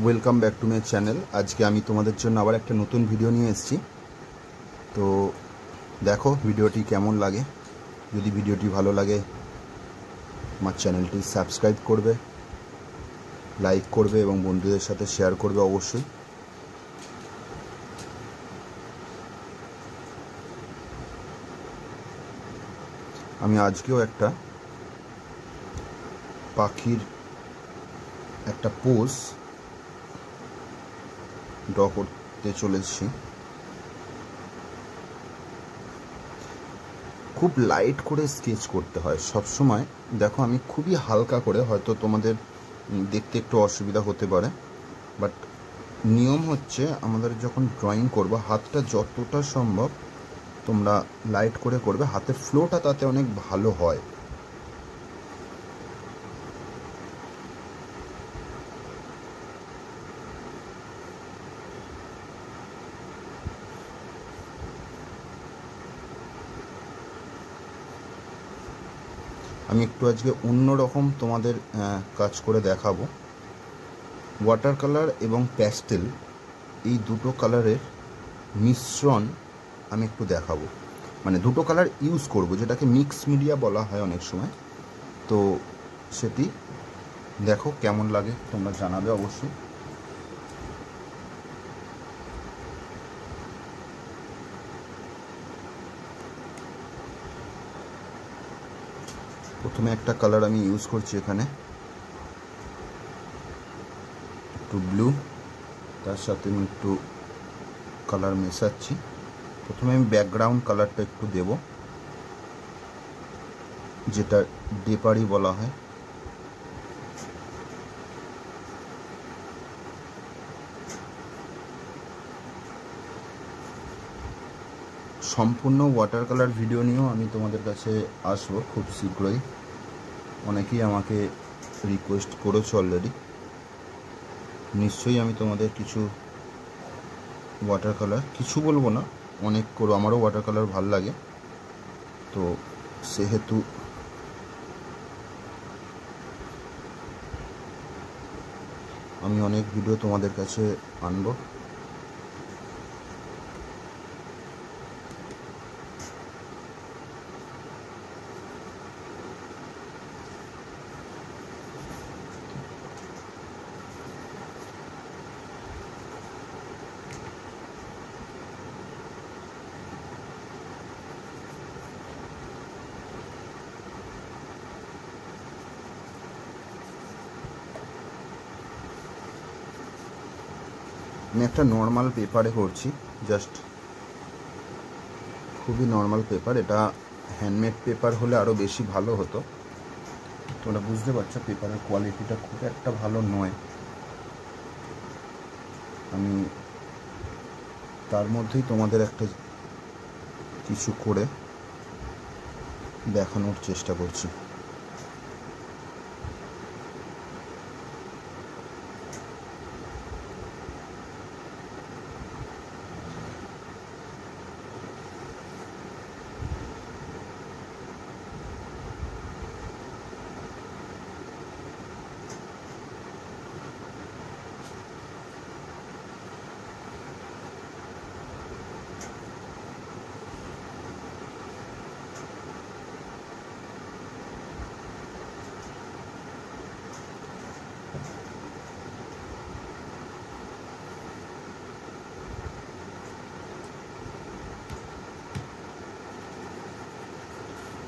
Welcome back to my channel. আজকে আমি তোমাদের জন্য আবার একটা নতুন ভিডিও নিয়ে এসেছি। তো দেখো ভিডিওটি কেমন লাগে। যদি ভিডিওটি ভালো লাগে আমার চ্যানেলটি সাবস্ক্রাইব করবে, লাইক করবে এবং বন্ধুদের সাথে শেয়ার করবে অবশ্যই। আমি আজকেও একটা পাখির একটা পোজ ড্র করতে চলেছি। খুব লাইট করে স্কেচ করতে হয় সব সময়। দেখো আমি খুবই হালকা করে, হয়তো তোমাদের দেখতে একটু অসুবিধা হতে পারে, বাট নিয়ম হচ্ছে আমাদের যখন ড্রয়িং করবো হাতটা যতটা সম্ভব তোমরা লাইট করে করবে, হাতের ফ্লোটা তাতে অনেক ভালো হয়। আমি একটু আজকে অন্যরকম তোমাদের কাজ করে দেখাবো। ওয়াটার কালার এবং প্যাস্টেল এই দুটো কালারের মিশ্রণ আমি একটু দেখাবো, মানে দুটো কালার ইউজ করব, যেটাকে মিক্স মিডিয়া বলা হয় অনেক সময়। তো সেটি দেখো কেমন লাগে তোমরা জানাবে অবশ্যই। প্রথমে একটা কালার আমি ইউজ করছি এখানে, একটু ব্লু, তার সাথে আমি একটু কালার মেশাচ্ছি। প্রথমে আমি ব্যাকগ্রাউন্ড কালারটা একটু দেব, যেটা ডেপারি বলা হয়। সম্পূর্ণ ওয়াটার কালার ভিডিও নিয়েও আমি তোমাদের কাছে আসবো খুব শীঘ্রই। অনেকেই আমাকে রিকোয়েস্ট করেছো অলরেডি। নিশ্চয়ই আমি তোমাদের কিছু ওয়াটার কালার, কিছু বলবো না, অনেক করো, আমারও ওয়াটার কালার ভাল লাগে। তো সেহেতু আমি অনেক ভিডিও তোমাদের কাছে আনবো। আমি একটা নর্মাল পেপারে করছি, জাস্ট খুবই নর্মাল পেপার। এটা হ্যান্ডমেড পেপার হলে আরও বেশি ভালো হতো। তোমরা বুঝতে পারছো পেপারের কোয়ালিটিটা খুব একটা ভালো নয়। আমি তার মধ্যেই তোমাদের একটা কিছু করে দেখানোর চেষ্টা করছি।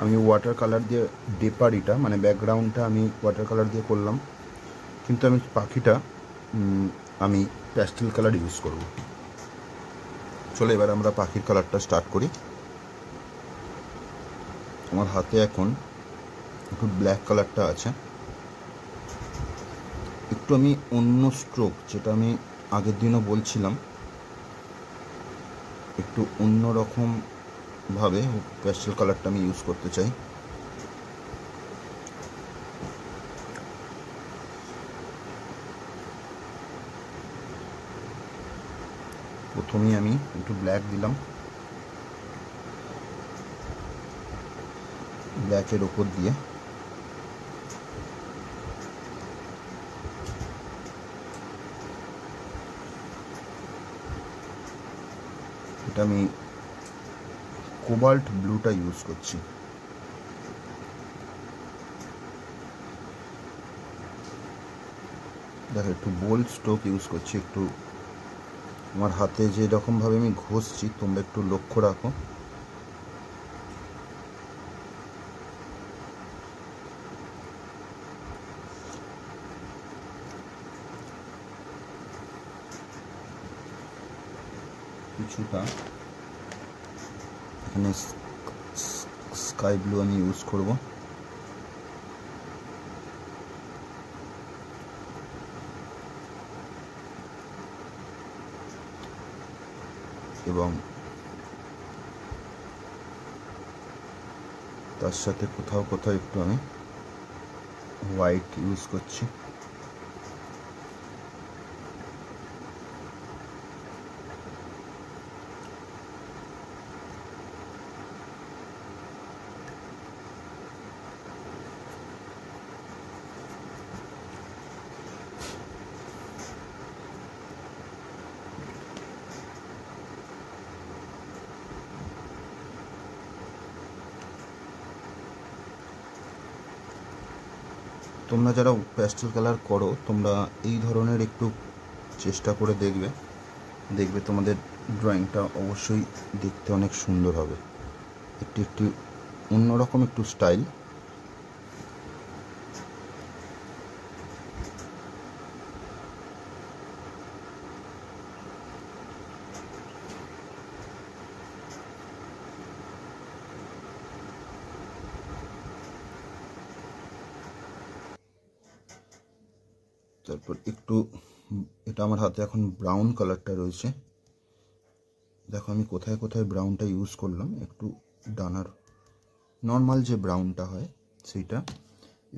আমি ওয়াটার কালার দিয়ে ডেপারিটা, মানে ব্যাকগ্রাউন্ডটা আমি ওয়াটার কালার দিয়ে করলাম, কিন্তু আমি পাখিটা আমি প্যাস্টেল কালার ইউজ করব। চলো এবার আমরা পাখির কালারটা স্টার্ট করি। আমার হাতে এখন একটু ব্ল্যাক কালারটা আছে, একটু আমি অন্য স্ট্রোক, যেটা আমি আগের দিনও বলছিলাম, একটু অন্য রকম ভাবে প্যাস্টেল কালারটা আমি ইউজ করতে চাই। প্রথমেই আমি একটু ব্ল্যাক দিলাম, ব্ল্যাকের ওপর দিয়ে এটা আমি কোবাল্ট ব্লুটা ইউজ করছি। দেখো একটু বোল্ড স্ট্রোক ইউজ করছি, একটু আমার হাতে যে রকমভাবে আমি ঘষছি তোমরা একটু লক্ষ্য রাখো। কিছুটা এখানে স্কাই ব্লু আমি ইউজ করব। এবং তার সাথে কোথাও কোথাও একটু আমি হোয়াইট ইউজ করছি। তোমরা যারা প্যাস্টেল কালার করো তোমরা এই ধরনের একটু চেষ্টা করে দেখবে তোমাদের ড্রয়িংটা অবশ্যই দেখতে অনেক সুন্দর হবে। একটু অন্যরকম একটু স্টাইল। তারপর একটু এটা আমার হাতে এখন ব্রাউন কালারটা রয়েছে, দেখো আমি কোথায় কোথায় ব্রাউনটা ইউজ করলাম। একটু ডানার নর্মাল যে ব্রাউনটা হয় সেইটা,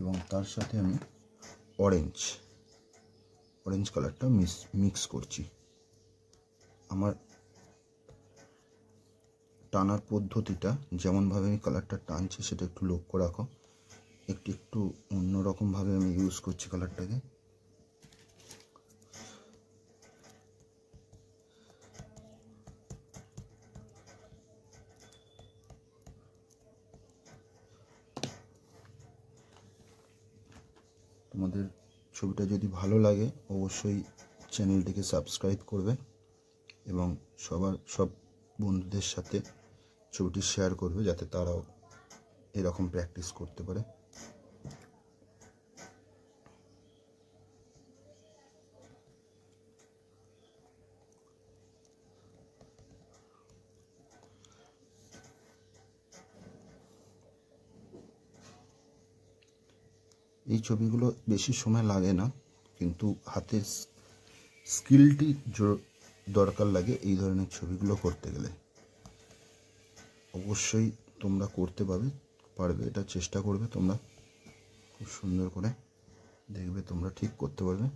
এবং তার সাথে আমি অরেঞ্জ কালারটা মিক্স করছি। আমার টানার পদ্ধতিটা যেমনভাবে আমি কালারটা টানছি সেটা একটু লক্ষ্য রাখো। একটু অন্যরকমভাবে আমি ইউজ করছি কালারটাকে। তোমাদের ছবিটা যদি ভালো লাগে অবশ্যই চ্যানেলটিকে সাবস্ক্রাইব করবে এবং সব বন্ধুদের সাথে ছবিটি শেয়ার করবে যাতে তারাও এরকম প্র্যাকটিস করতে পারে। এই ছবিগুলো বেশি সময় লাগে না, কিন্তু হাতের স্কিলটি দরকার লাগে এই ধরনের ছবিগুলো করতে গেলে। অবশ্যই তোমরা করতে পারবে, এটা চেষ্টা করবে তোমরা খুব সুন্দর করে, দেখবে তোমরা ঠিক করতে পারবে।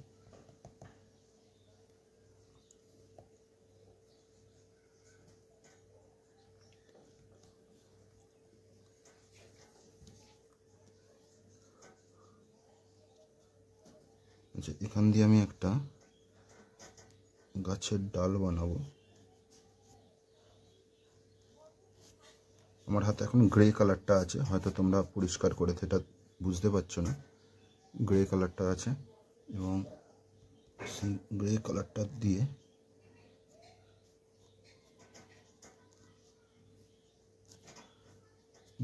আচ্ছা, এখান দিয়ে আমি একটা গাছের ডাল বানাবো। আমার হাতে এখন গ্রে কালারটা আছে, হয়তো তোমরা পরিষ্কার করে সেটা বুঝতে পারছো না। গ্রে কালারটা আছে এবং সেই গ্রে কালারটা দিয়ে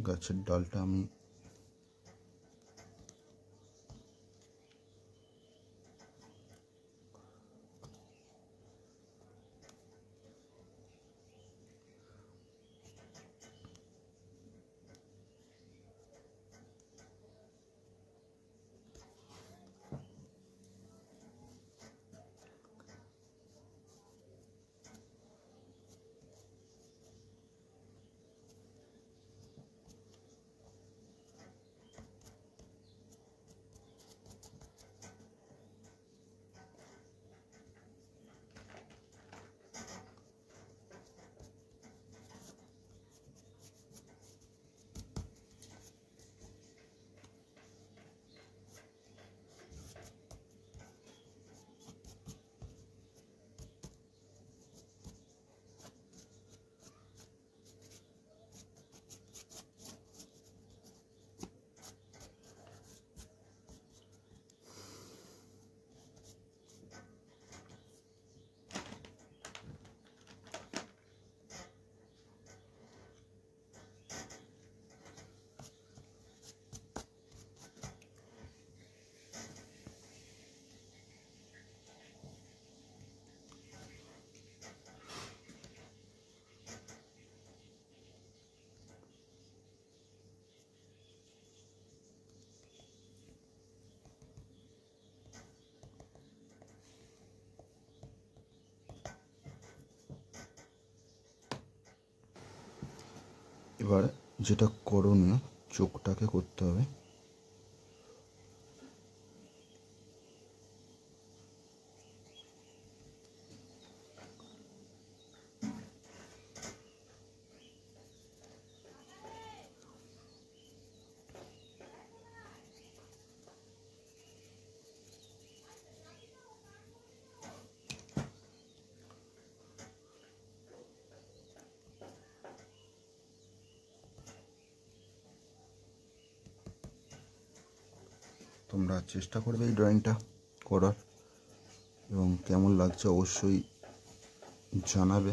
গাছের ডালটা আমি এবার যেটা করণীয়, চোখটাকে করতে হবে। তোমরা চেষ্টা করবে এই ড্রয়িংটা করার, এবং কেমন লাগছে অবশ্যই জানাবে।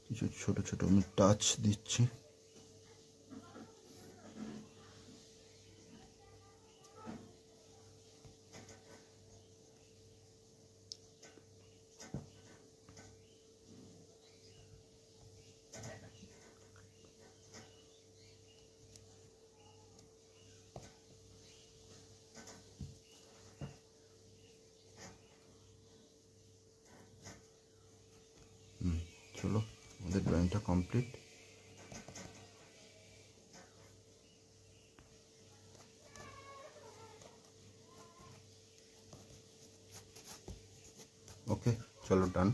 কিছু ছোট ছোট আমি টাচ দিচ্ছি। চলো, আমাদের ড্রয়িংটা কমপ্লিট। ওকে, চলো, ডান।